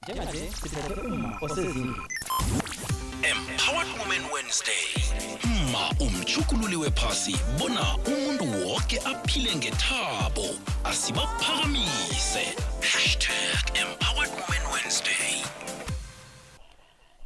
Njenganje siphethe uma osezingeni. Empowered Women Wednesday. Umchukululi wephasi bona umuntu wonke aphile ngethabo. Asibaphakamise. #Empowered Women Wednesday.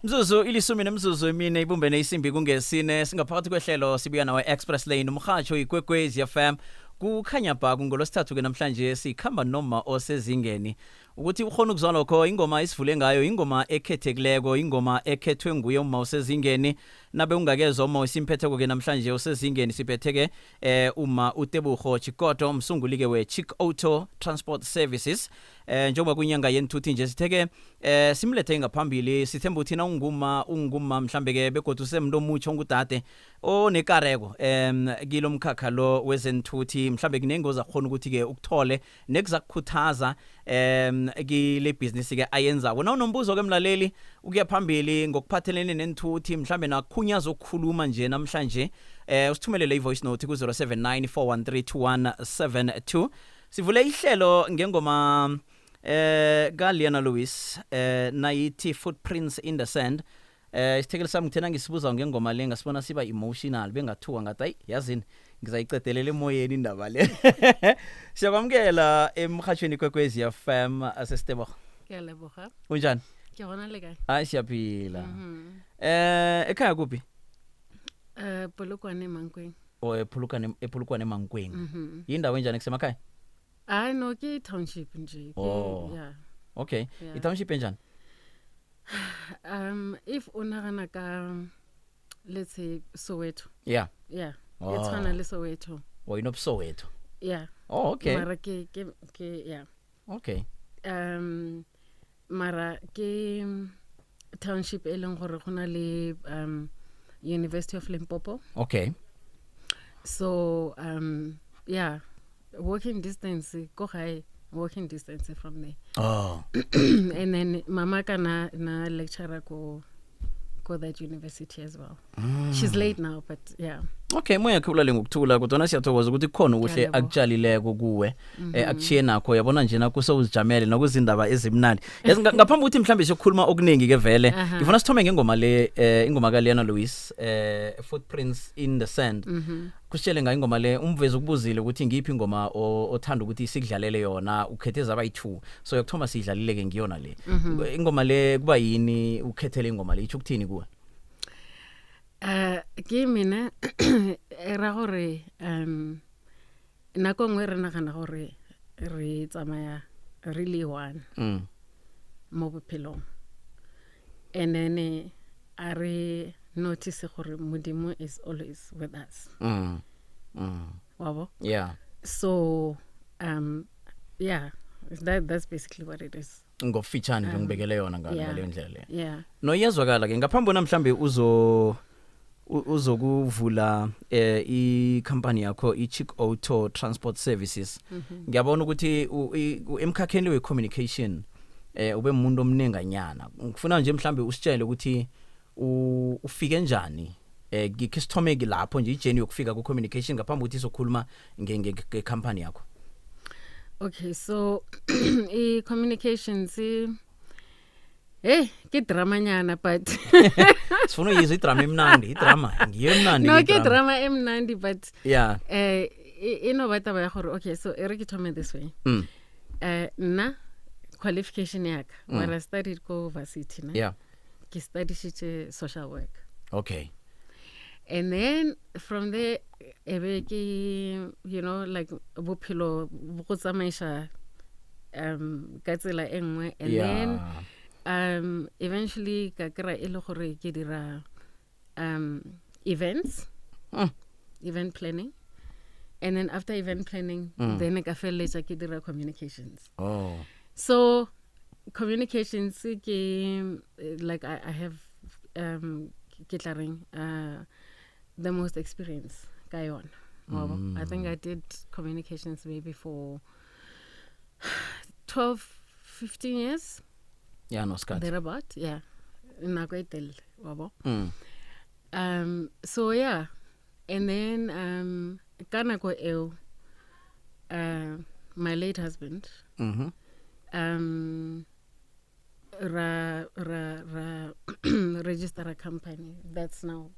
Mzuzu ilisumi nemzuzu emine ibumbene isimbi kungesine singaphakathi kwehlelo sibuya nawe Express Lane umhatsho ikwekwezi FM. Kukhanya ba kungolosithathu ke namhlanje sikhamba noma osezingeni ukuthi ukhona ukuzwa lokho ingoma isivule ngayo ingoma ekhethekileko ingoma ekhethwe nguye uma osezingeni nabe ungakezwa uma usimphetheko ke namhlanje osezingeni siphetheke uma uTebugo Chikoto umsunguli ke we Chick Auto Transport Services njengoba kunyanga yenthuthi nje sitheke simlethe ngaphambili sithemba uthina unguma mhlambe ke begodu semuntu omutsho ngudade onekareko kilomkhakha lo wezenthuthi mhlambe kunengoza khona ukuthi ke ukuthole nekuzakukhuthaza kile business ke ayenza wona unombuzo ke mlaleli ukuya phambili ngokuphathelene nenthuthi mhlambe nakhunyaza ukukhuluma nje namhlanje usithumelele ivoice note ku 0794132172 sivule ihlelo ngengoma kaLiana Lewis nayithi Footprints in the Sand isithekeli sami ngithena ngisibuza ngengoma le ngasibona siba emotional bengathuka ngathi ayi yazini ngizayicedelela emoyeni indaba le siyakwamukela emhathweni kwekwezi FM asestebo Ngiyaleboga. unjani Ke hona le kae? hayi siyaphila ekhaya kuphi Polokwane Mankweng. ephulukwane emankweng yindawo enjani kusemakhaya Ah no ke township nje. Yeah. okay Yeah. i-township enjani If unagana ka let's say Soweto. yeah Yeah. Oh. It's fana le Soweto. inobusowethu Yeah. okay Mara ke yeah. okay Mara ke township e leng gore gona le University of Limpopo. okay So yeah, walking distance go high walking distance from there. oh And then mama kana na lecturer go that university as well. She's late now, but yeah. okay moya khulale ngokuthula kodwa siyathokoza ukuthi kukhona ukuhle Ngiyalebo. akutshalileko kuwe akuchiye nakho yabona nje nakho sewuzijamele nokuzindaba ezimnandi yazi ngaphambi ukuthi mhlambe siyokhuluma okuningi ke vele ngifuna sithome ngengoma le ingoma kaLiana Lewis Footprints in the Sand kusitshele ngayo ingoma le umvezi ukubuzile ukuthi ngiphi ingoma othanda ukuthi sikudlalele yona ukhetheza abayi2 so yokuthoma sidlalile ke ngiyona le ingoma le kuba yini ukhethele ingoma le ithi ukuthini kuwe Ke mina era gore nako ngwe re nagana gore re tsamaya really one mo bophelong and then are notice gore modimo is always with us wabo yeah so yeah that's basically what it is. ngofitshane nje ngibekele yona Yeah. ngale ndlela le Yeah. no iyazwakala ke ngaphambi namhlambe uzokuvula i-company yakho i-Chick Auto Transport Services ngiyabona ukuthi emkhakheni we-communication ube umuntu omnenganyana ngifuna nje mhlambe usitshele ukuthi ufike njani ngike sithome lapho nje ijeni yokufika ku-communication ngaphambi ukuthi sokhuluma nge-company yakho Okay, so communications ke drama nyana but sifuna uyizwa idrama emnandi idrama ngiyo emnandi no ke drama emnandi but yeah ino bata ba gore okay so ke thome this way na qualification yaka where I studied go varsity na yeah ke studied social work okay and then from there ebe ke you know like bophelo bo tsamaisha ka tsela engwe and then eventually ka kra ile gore ke dira events event planning and then after event planning then ka feletsa ke dira communications so communications ke like I have ketlaring the most experience guy on I think I did communications maybe for 12-15 years. Yeah, no scat. Thereabout, yeah. Nagaitel, wabo. So yeah, and then Kanako El, my late husband, register a company. That's now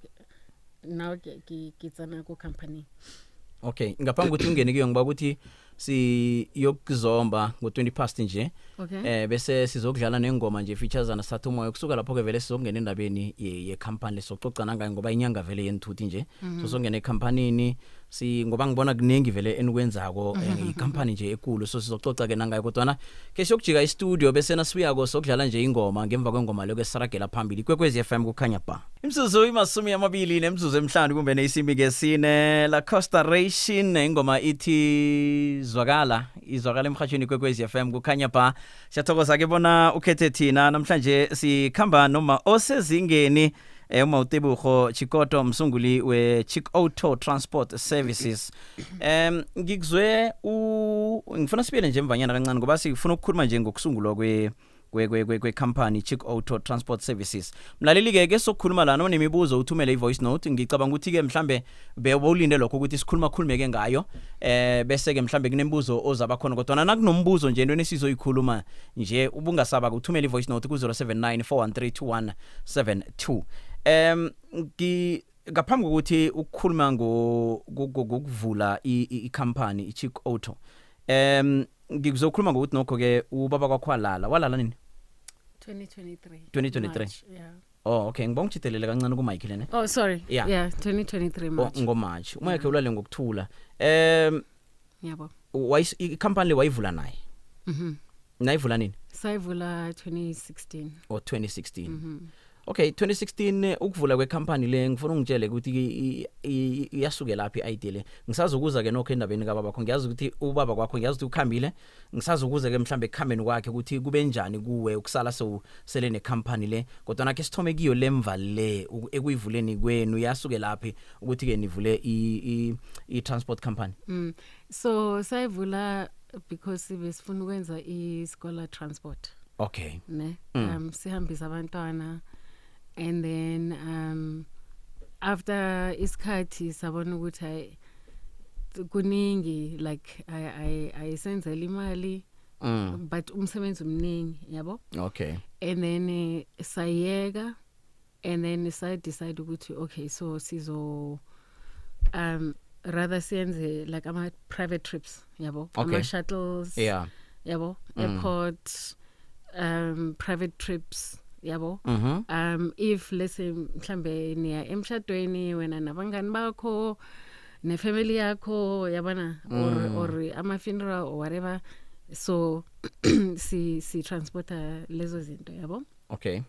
kitsana ko company. Okay, ngaphambi ukuthi ungene kuyo ngiba ukuthi siyokuzomba ngo20 past nje. Okay. Bese sizokudlala nengoma nje features ana sathu moya kusuka lapho ke vele sizongena endabeni ye company lesoxoxana ngayo ngoba inyanga vele yenthuthi nje. So songena ecompanyini ngoba ngibona kuningi vele enikwenzako icompany nje ekulu so sizoxoxa ke nangayo kodwa ke siyokujika istudio bese nasibuyako sokudlala nje ingoma ngemva kwengoma leyo kesaragela phambili Kwekwezi FM kukhanya ba. Imsuzu imasumi amabili nemzuzu emhlanu kumbe neyisimbi ke4 la Costa Ration ingoma ithi izwakala emhashweni Kwekwezi FM kukhanya ba. Siyathokoza ke bona ukhethe thina namhlanje sikhamba noma osezingeni uMawutebugo Chikoto msunguli we Chick Auto Transport Services. Ngikuzwe ngifuna sibele nje emvanyana kancane ngoba sifuna ukukhuluma nje ngokusungulwa kwe company Chick Auto Transport Services. Mlaleli ke sokukhuluma lana onemibuzo uthumele ivoice note ngicabanga ukuthi ke mhlambe bewulinde lokho ukuthi sikhulumeke ngayo bese ke mhlambe kunembuzo ozaba khona kodwa nakunombuzo nje into esizoyikhuluma nje ubungasaba ukuthumela ivoice note ku 0794132172. Ngaphambi kokuthi ukukhuluma ngokuvula i-company iChick Auto ngikuzokhuluma ngokuthi nokho ke ubaba kwakho walala nini 2023 March, yeah. Oh okay ngibonga uchitelele kancane ku mic lena. Oh sorry. Yeah, 2023 March. Ngo March umoya ke ulale ngokuthula. Yabo. I-company le wayivula naye. Nayivula nini? Sayivula 2016. Or 2016. Okay, 2016 ukuvula kwecompany le ngifuna ungitshele ukuthi iyasuke laphi i-idea le. Ngisazokuza ke nokho endabeni kababa kho ngiyazi ukuthi ubaba kwakho ngiyazi ukuthi ukhambile. Ngisazokuza ke mhlambe ekhambeni kwakhe ukuthi kube njani kuwe ukusala sele necompany le. Kodwa nakhe sithome kiyo lemva le ekuyivuleni kwenu yasuke laphi ukuthi ke nivule i-transport company. So sayivula because besifuna ukwenza i-scholar transport. Okay. Ne? Sihambisa abantwana. And then after isikhathi sabona ukuthi kuningi like I senzela imali but umsebenzi umningi yabo. Okay. And then sayeka and then decide ukuthi okay so sizo rather siyenze like ama private trips yabo. Okay. Ama shuttles. Yeah. Yabo. Airport private trips yabo. If let's say mhlambe niya emshadweni wena nabangani bakho ne family yakho yabana or ama funeral or whatever so si transporta lezo zinto yabo. Okay.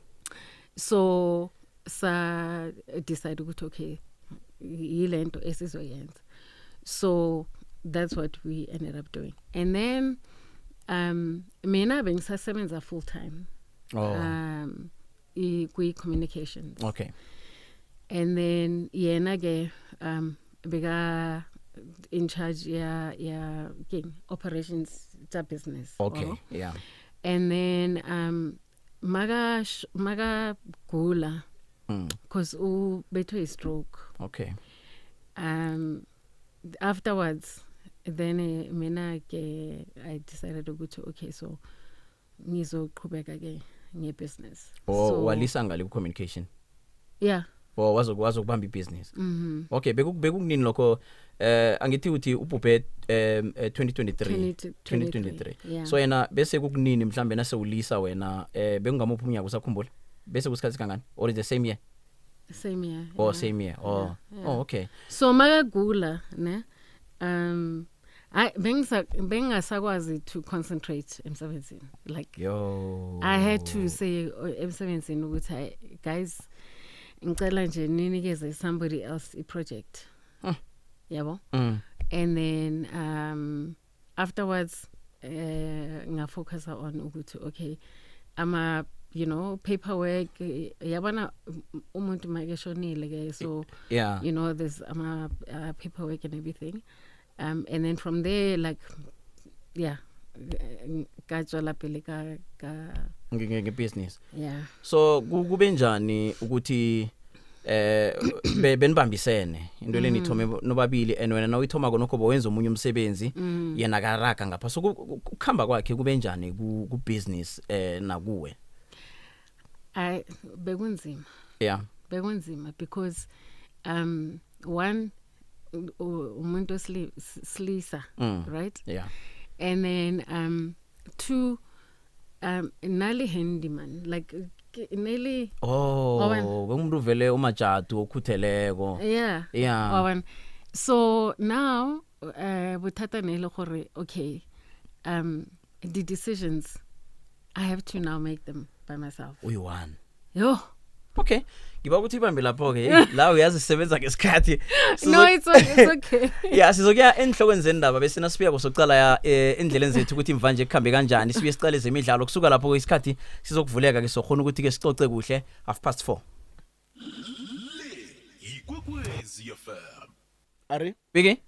So sa decide ukuthi okay yilento esizoyenza. So that's what we ended up doing. And then mina bengisasebenza full time. Communications. Okay. And then yena ke bega in charge ya operations ta business. Okay. Oh. Yeah. And then maga gula because between stroke. Okay. Afterwards then mina ke I decided to go to okay so ngizoqhubeka ke ngebusiness. So walisa ngale communication. Yeah. Or wazokubamba ibusiness. Okay, bekukunini lokho angithi uthi ubhubhe 2023. Yeah. So yena bese kukunini mhlambe nase ulisa wena bekungamuphi umnyaka usakhumbula? Bese kusikhathi kangani? Or is the same year? Same year. Oh, yeah. Same year. Oh. Yeah. Oh, okay. So magagula ne bengasakwazi to concentrate emsebenzini like yo I had to say emsebenzini ukuthi guys ngicela nje ninikeze somebody else a project yabo. And then afterwards ngafocus on ukuthi okay ama paperwork yabana umuntu makeshonile ke so yeah there's ama paperwork and everything. And then from there like yeah katswala pele ka business. Yeah. So kube njani ukuthi benibambisene into leni thome nobabili and wena nawuyithoma konokho bowenza umunye umsebenzi yena karaka ngapha so ukukhamba kwakhe kube njani ku business nakuwe? bekunzima Yeah. because one umuntu slisa, right? Yeah. And then two nali handyman, like nearly umuntu vele umajadu okhutheleko. yeah. Yeah. So now buthatha nele gore okay, the decisions I have to now make them by myself. Uyi-one. Yo. Okay. Ngiba ukuthi ibambe lapho ke la uyazisebenza ngesikhathi. No, it's okay. Yeah, sizokuya enhlokweni zendaba bese nasibuya kusocala ya endleleni zethu ukuthi imvanje ekhambe kanjani. Sibuye siqale zemidlalo kusuka lapho isikhathi sizokuvuleka ke sokhona ukuthi ke sicoce kuhle 4:30. Ikwekwezi FM. Ari Biki?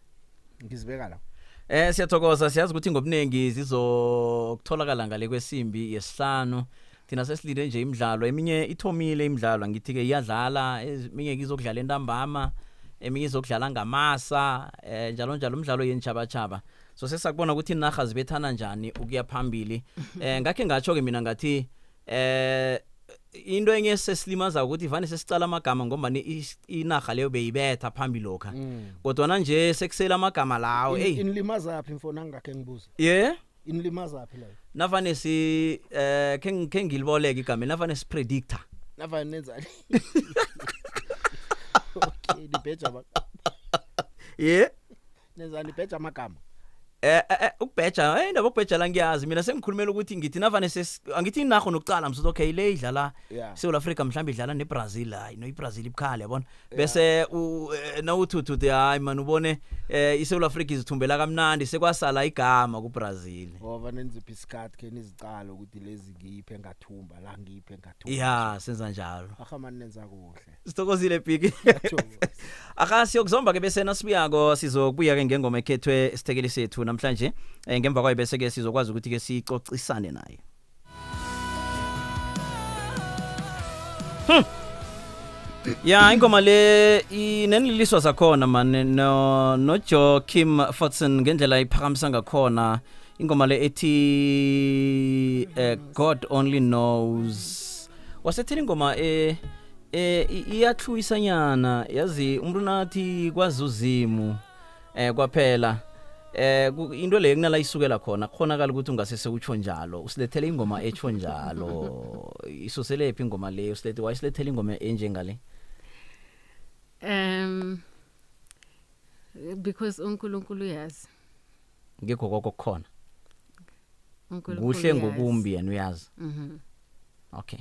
ngizibeka la. Siyathokoza siyazi ukuthi ngobunengi zizokutholakala ngale kwesimbi yesihlanu. Thina sesilinde nje imidlalo eminye ithomile imidlalo ngithi ke iyadlala eminye kizokudlala entambama eminye izokudlala ngamasa njalo njalo umdlalo yenchaba so sesakubona ukuthi inarha zibethana njani ukuya phambili ngakhe ngatsho ke mina ngathi into enye sesilimaza ukuthi vane sesicala amagama ngoba inarha leyo beyibetha phambili lokha kodwa nje sekusela amagama lawo inlimaza aphi mfona ngakhe ngibuza yeah inlimaza aphi la navane si ke ngiliboleka igama navane si predictor navane nenzani okay dibheja ba yeah nenzani dibheja amagama ukubheja indaba ukubheja la ngiyazi mina sengikhulumela ukuthi ngithi navane angithi inarho nokucala msuthi okay le idlala South Africa mhlawumbe idlala neBrazil hayi no iBrazil ibukhali yabona bese nawuthuthu hayi man ubone iSouth Africa izithumbela kamnandi sekwasala igama kuBrazil ngoba nenziphi isikhathi ke nizicala ukuthi lezi ngiphe ngathumba la ngiphe ngathumba yeah senza njalo ahamani nenza kuhle sithokozile big aka siyokuzomba ke bese nasibuyako sizokubuya ke ngengoma ekhethwe isithekeli sethu namhlanje ngemva kwayo bese ke sizokwazi ukuthi ke sicocisane naye ya ingoma le ineniliswa zakhona man no Joachim Fortson ngendlela iphakamisa ngakhona ingoma le ethi God Only Knows wasethela ingoma iyathluisanyana yazi umuntu nathi kwazuzimu kwaphela into le kunala isukela khona ukuthi ungasese utsho njalo usilethele ingoma etsho njalo isuselephi ingoma le wayisilethele ingoma enjengale because uNkulunkulu yazi ngikho kokukhona kuhle ngokumbi yena uyazi okay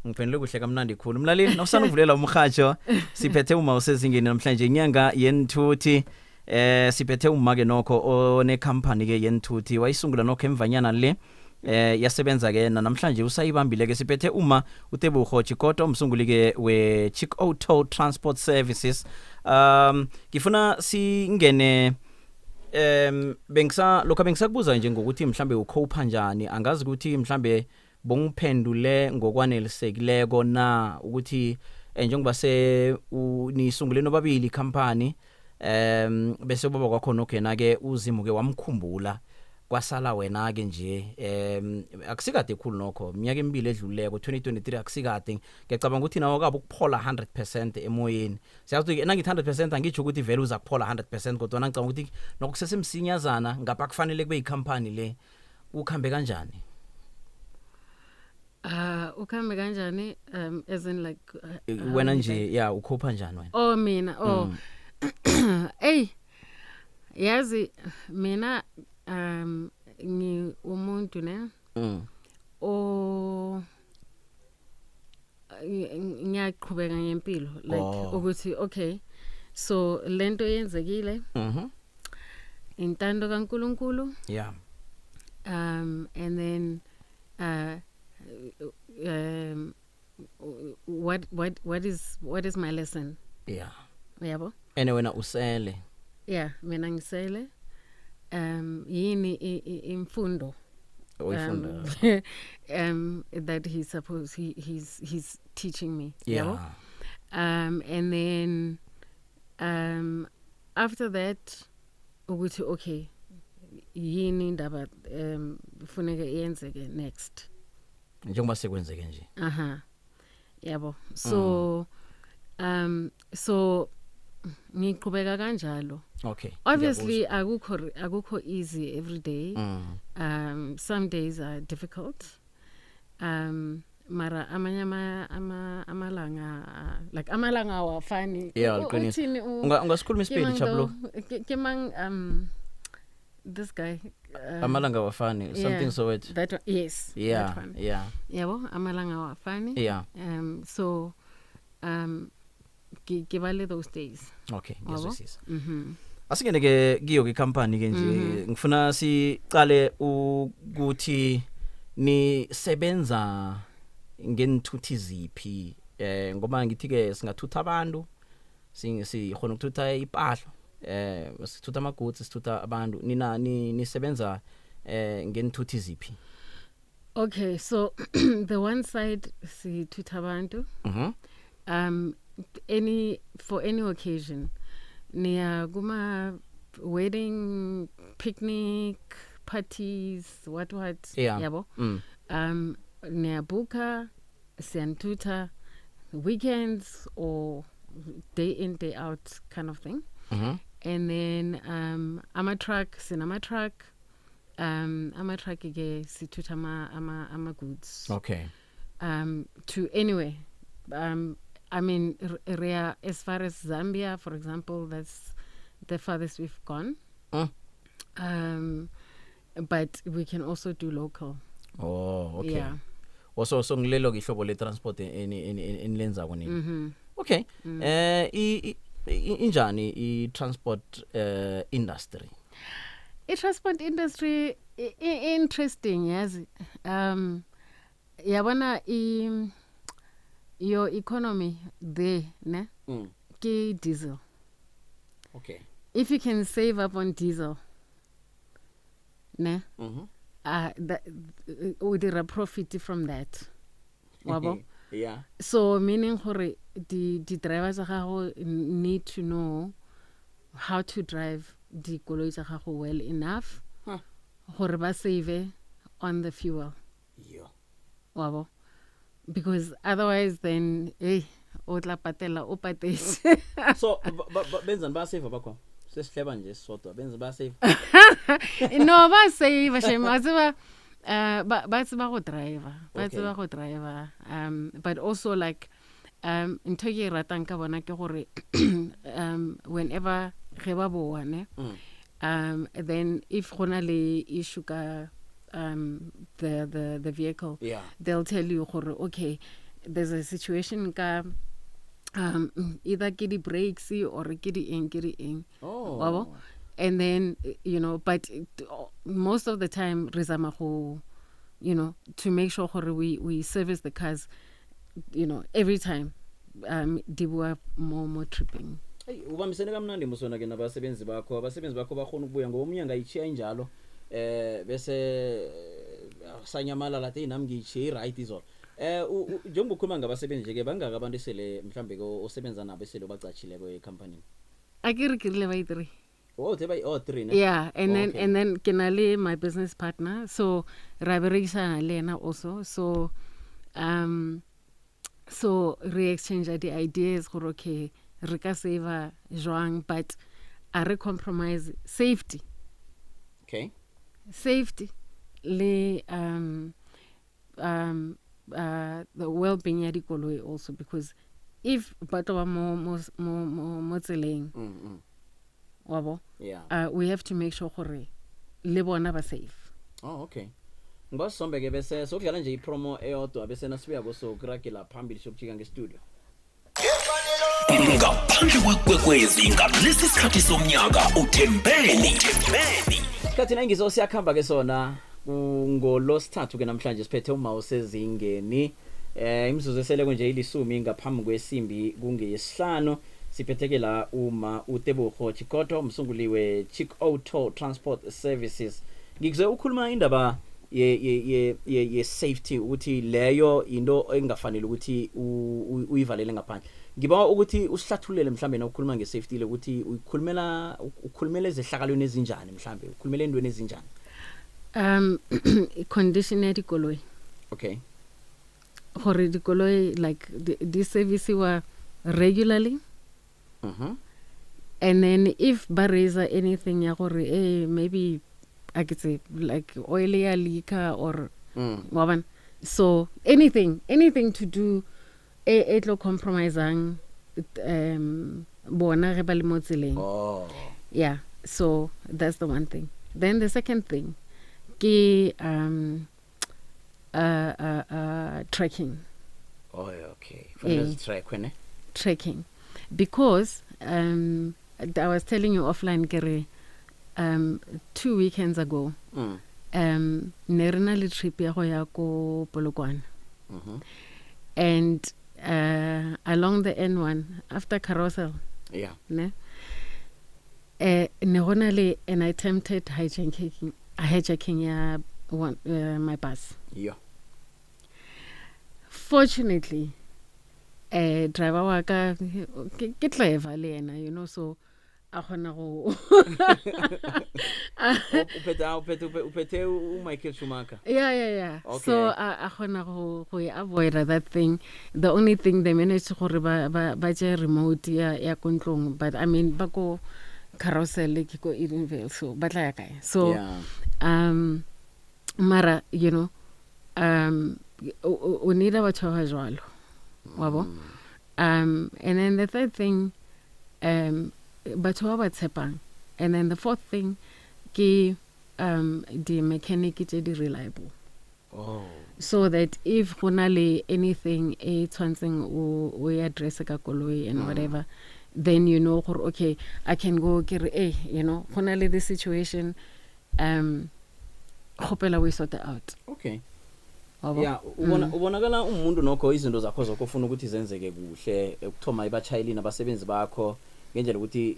ngiphendule kuhle kamnandi khulu mlaleli nawusana uvulela umhatsho siphethe uma usezingeni namhlanje inyanga yenthuthi siphethe umake nokho one company ke yenthuthi wayisungula nokho emvanyana le yasebenza ke namhlanje usayibambile ke siphethe uma uTebogo Chikoto umsunguli ke we Chick Auto Transport Services ngifuna singene lokho bengisakubuza nje ngokuthi mhlambe ukhopha njani angazi ukuthi mhlambe bongiphendule ngokwanelisekileko na ukuthi njengoba nisungule nobabili company bese baba kwakho nokena ke uzimu ke wamkhumbula kwasala wena ke nje akusikade khulu nokho iminyaka emibili edluleko 2023 akusikade ngiyacabanga ukuthi nawo kabe ukuphola 100% emoyeni siyathi nangithi 100% angitsho ukuthi vele uza kuphola 100% kodwa ngicabanga ukuthi nokusesemsinyazana ngapha kufanele kube icompany le ukhambe kanjani ukhambe kanjani as in like wena nje yeah ukhopha njani wena mina hey yazi mina ngi umuntu ne ngiyaqhubeka ngempilo like ukuthi okay so lento yenzekile intando kaNkulunkulu yeah and then what is my lesson yeah yabo ene wena usele yeah mina ngisele yini imfundo that he's teaching me yeah and then after that ukuthi okay yini indaba funeka yenzeke next njengoba sekwenzeke nje yabo. So so ngiqhubeka kanjalo. Okay. Obviously akukho easy every day. Some days are difficult. Mara amanye amalanga like amalanga awafani. Yeah, ungasikhuluma isipedi Chaplo. Kemang this guy amalanga awafani something so it. That one, yes. Yeah. That one. Yeah. Yabo amalanga awafani. Yeah. So kibale those days. Okay, ngiyazwisisa. Mhm. Asingene ke kiyo ke company ke nje ngifuna siqale ukuthi ni sebenza ngenithuthi ziphi ngoba ngithi ke singathutha abantu sikhona ukuthutha ipahla sithutha amagoods sithutha abantu nina ni sebenza ngenithuthi ziphi. Okay, so the one side sithutha abantu for any occasion niya kuma wedding, picnic, parties, what yeah. Yabo. Niya buka siyantuta weekends or day in day out kind of thing. And then ama truck ke situta ama goods. Okay. To anywhere. I mean, as far as Zambia, for example, that's the farthest we've gone. But we can also do local. Oh, okay. Yeah. Also ngilelo ke ihlobo le transport in lenza koni. Okay. Injani I transport industry? I transport industry interesting, yes. Yabona your economy there, ne? Ke diesel. Okay. If you can save up on diesel, ne? That would a profit from that. Wabo? Yeah. So meaning hore the drivers need to know how to drive the koloi tsa gago well enough hore ba save on the fuel. Yeah. Wabo? Because otherwise then o tla patela o patetse. So benza ba save bakho sesihleba nje sodwa benza ba save. No ba save shema ba go driver go driver but also like ntho ke ratang ka bona ke gore whenever ge ba boa ne then if gona le issue ka the vehicle, yeah. They'll tell you okay, there's a situation ka either ke di brakes or ke di eng. Oh. And then but most of the time rezama go to make sure we service the cars every time di bua more tripping. Hey, ubambisene kamnandi musona ke nabasebenzi bakho ba khona ukubuya ngoba umnyanga ichiya injalo bese sanyamala lathi nami ngichi right izolo njengoba ukhuluma ngabasebenzi ke bangaka abantu esele mhlambe ko osebenza nabo esele bacachile kwe company akirile ba 3. Oh, they by 3 ne? Yeah, and then Kenale, my business partner, so Raberisa Lena also, so re exchange the ideas okay, reka save joang, but are compromise safety. Okay. Safety le the well-being ya dikoloi also, because if bato ba mo tseleng wabo, yeah, we have to make sure gore le bona ba safe. Oh, okay. Ngibasombe ke bese sokudlala nje ipromo eyodwa bese nasibuya ko krakela phambili sokujika ngestudio. Ngaphandle kwekwekwezi ngalesi sikhathi somnyaka uthembeni. Isikhathi nangizo siyakhamba ke sona ngolosithathu ke namhlanje siphethe uma usezingeni imzuzu esele konje ilisumi ngaphambi kwesimbi kungeyesihlanu siphetheke la uma uTebogo Chikoto umsunguliwe Chick Auto Transport Services. Ngikuzwe ukhuluma indaba ye safety ukuthi leyo into engafanele ukuthi uyivalele ngaphandle. Ngiba ukuthi usihlathulele mhlambe nokukhuluma ngesafety le ukuthi ukhulumela ezehlakalweni ezinjani mhlambe ukhulumela endweni ezinjani. Condition ya dikoloi. Okay. gore dikoloi like the service were regularly. And then if ba raise anything ya gore maybe I could say like oil ya leaka or waban, so anything to do it lo compromising bona ge ba le mo tseleng. Yeah, so that's the one thing. Then the second thing ke trekking. Okay. Trekking, because I was telling you offline kere 2 weekends ago ne re na le trip ya go ya ko Polokwane. And along the N1 after Carousel ne gona le an attempted hijacking ya my bus. Fortunately driver wa ka ke clever le ena, you know, so a gona go upete Michael Schumacher. Yeah. Okay. So a gona go avoid that thing. The only thing they managed gore ba je remote ya kontlong, but I mean ba go Carousel ke go Edenvale, so ba tla ya kae. So mara, you know, o need batho ba jwalo wabo. And then the third thing batho ba tshepang. And then the fourth thing ke the mechanic is reliable. So that if gona le anything tshwantseng o address ka koloi and whatever, then you know okay, I can go kere you know gona le the situation khopela we sort it out. Okay. Yeah, ubonakala umuntu nokho izinto zakho zokufuna ukuthi zenzeke kuhle, ukuthoma ibachayelini abasebenzi bakho ngendlela ukuthi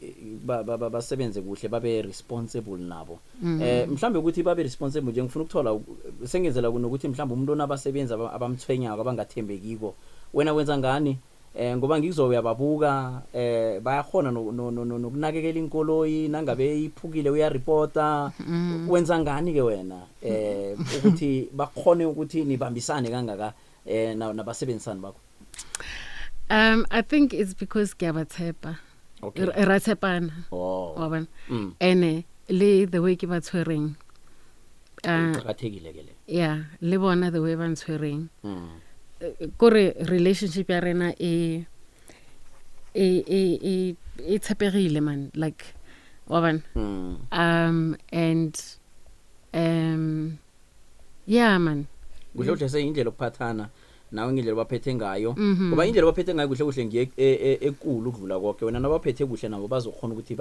basebenze kuhle, babe responsible nabo. Mhlambe ukuthi babe responsible nje ngifuna ukuthola sengenzela kunokuthi mhlambe umuntu onabasebenzi abamthwenyako abangathembekiko, wena wenza ngani? Ngoba ngizoyababuka bayakhona nokunakekela inkoloyi nangabe iphukile uyareporta, wenza ngani ke wena ukuthi bakhone ukuthi nibambisane kangaka nabasebenzisani bakho? I think it's because Gabatepa. Okay. Ratepana. Waban. And le the way ke ba tshwereng. Yeah, le bona the way ba tshwereng. Kore relationship ya rena e tshepegile man, like waban. And yeah man, kuhle kuhle seyindlela okuphathana nawe ngendlela baphethe ngayo, ngoba indlela baphethe ngayo kuhle kuhle ngiye ekulu ukudlula konke. Wena nabaphethe kuhle nabo bazokhona ukuthi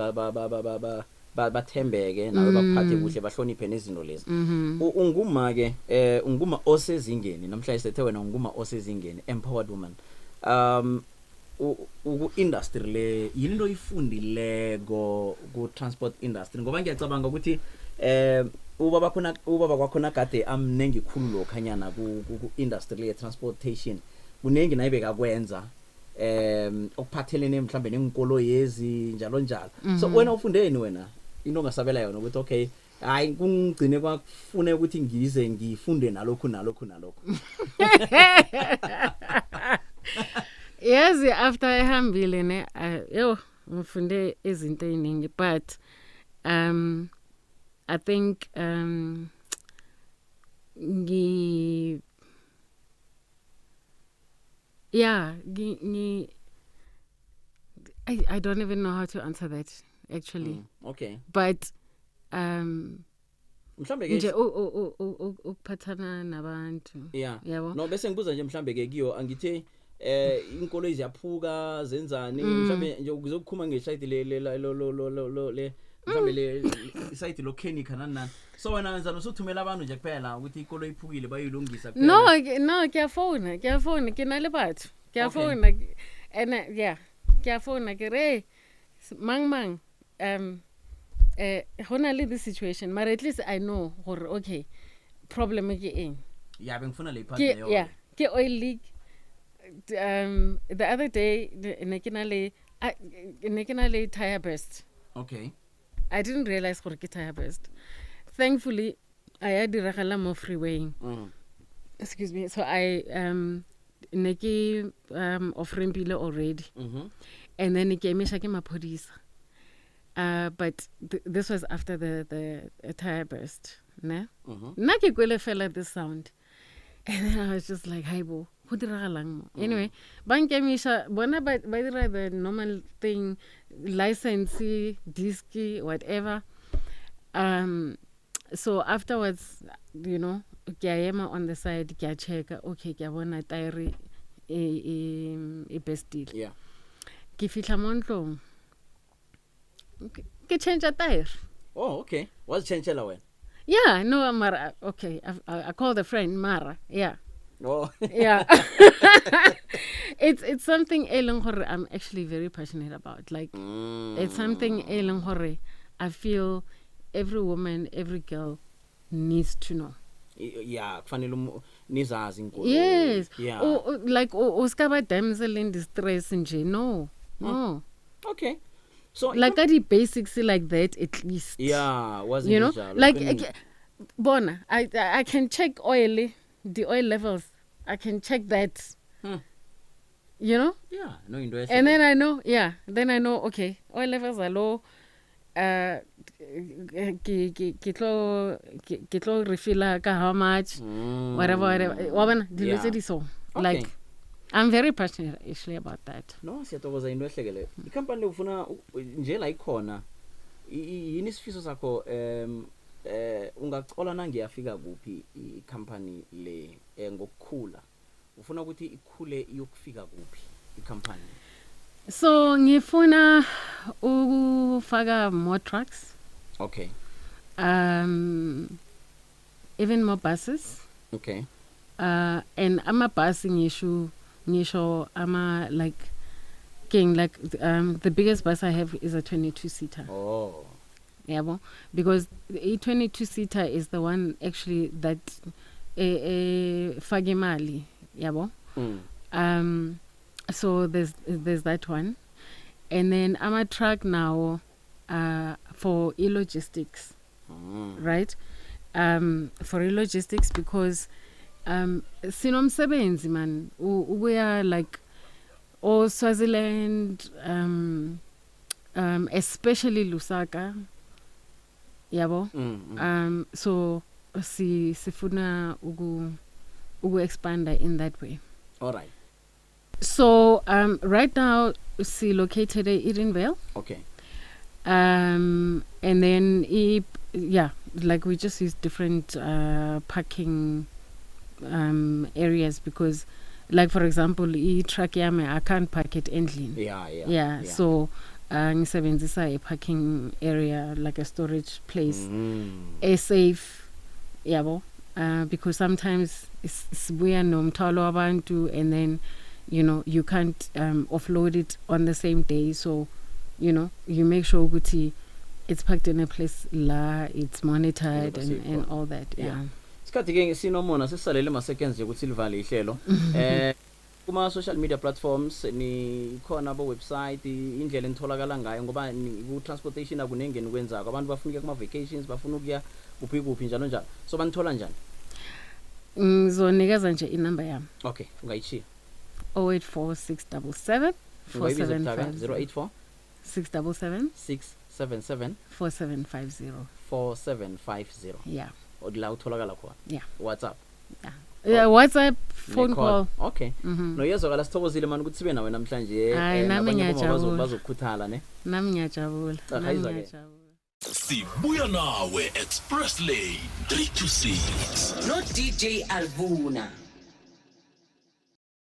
bathembeke nawe baphathe kuhle, bahloniphe nezinto lezi. Unguma ke unguma osezingeni namhlanje sethe wena unguma osezingeni, empowered woman. Uku industry le yinto ifundileko ku transport industry, ngoba ngiyacabanga ukuthi ubaba kwakhona kade amnengi khulu lokhanyana ku industry le transportation, kunengi nayibe kakwenza okuphathelene mhlambe nenkolo yezi njalo njalo. So wena ufundeni wena into ongasabela yona ukuthi okay, hayi kungcine kwafune ukuthi ngize ngifunde nalokho. Yes, after ehambile ne ngifunde izinto eziningi, but I think I don't even know how to answer that actually. Okay. But mhlambe ke nje ukuphathana nabantu. Yeah. Yabo. No bese ngibuza nje mhlambe ke kiyo angithe inkolo iziyaphuka zenzani mhlambe nje ukuzokhuma ngeside le mhlambe le site lo chemical nani. So wena wenza nosuthumela abantu nje kuphela ukuthi inkolo iphukile bayilungisa kuphela? No kuyafona ke na le batho kuyafona and yeah kuyafona ke re mang hona le this situation, but at least I know gore okay problem ke eng. Yeah, bengifuna le part leyo. Yeah, ke oil leak. The other day ne ke na le tire burst. Okay. I didn't realize gore ke tire burst. Thankfully I had diragala mo freeway. Excuse me. So I neki offering bile already. And then ke emisha ke maphodisa. But this was after the tire burst, ne? Nna ke kwele fela this sound. And then I was just like, "Hi bo, ho diragalang mo?" Anyway, ba nkemisha bona ba dira the normal thing, license, disc, whatever. So afterwards, you know, ke a ema on the side, ke a check, okay, ke a bona tire e bestile. Yeah. Ke fihla mo ntlong. Ke change a tire. Oh, okay. What's changela when? Yeah, no, Mara. Okay, I called a friend, Mara. Yeah. Oh. Yeah. It's something I'm actually very passionate about. Like, it's something I feel every woman, every girl needs to know. Yeah, kufanele nizazi inkolo. Yes. Yeah. Like uskaba damsel in distress nje. No. Okay. So like the basics like that at least. Yeah, wasn't you know? Like bona, I can check the oil levels. I can check that. You know? Yeah, no interest. And then I know, okay, oil levels are low. Kitlo refill ka how much, whatever. So like I'm very passionate actually about that. No, siyathokoza into ehlekele. Ikhampani ufuna nje la ikhona yini isifiso sakho ungacola nangiyafika kuphi ikhampani le ngokukhula ufuna ukuthi ikhule iyokufika kuphi ikhampani? So ngifuna ukufaka more trucks. Okay. Even more buses. Okay. And amabhasi ngisho like the biggest bus I have is a 22-seater. Oh. Yeah, because a 22-seater is the one actually that Fagimali, yeah. So there's that one, and then I'm a truck now for e-logistics, right? For e-logistics because sinomsebenzi man we are like all Swaziland, especially Lusaka, yabo. So sifuna ugu expand in that way. All right. So right now she located in Edenvale. Okay. And then like we just use different parking areas because, like for example, truck yami I can't park it endlini. Yeah. So ngisebenzisa a parking area like a storage place, a safe, yabo. Because sometimes it's weird nomthwalo wabantu and then you know you can't offload it on the same day, so you know you make sure ukuthi it's parked in a place la it's monitored and all that. Yeah. Isikhathi ke sinomona sisalele ma seconds ukuthi livale ihlelo. Kuma social media platforms ni khona abo website indlela enitholakala ngayo ngoba ku transportation akunengeni kwenzako abantu bafuna kuma vacations bafuna ukuya kuphi njalo njalo, so banithola njani? Ngizonikeza nje inamba yami. Okay, ungayichiya. 084677 084 677 677 4750. Yeah. Odla utholakala khona. Yeah. WhatsApp. Yeah, WhatsApp, phone call. Okay. No yezwakala sithokozile man ukuthi sibe nawe namhlanje nabanye bazokhuthala ne. Nami ngiyajabula. Sibuya nawe Express Lane 3 to 6 no DJ Alvuna.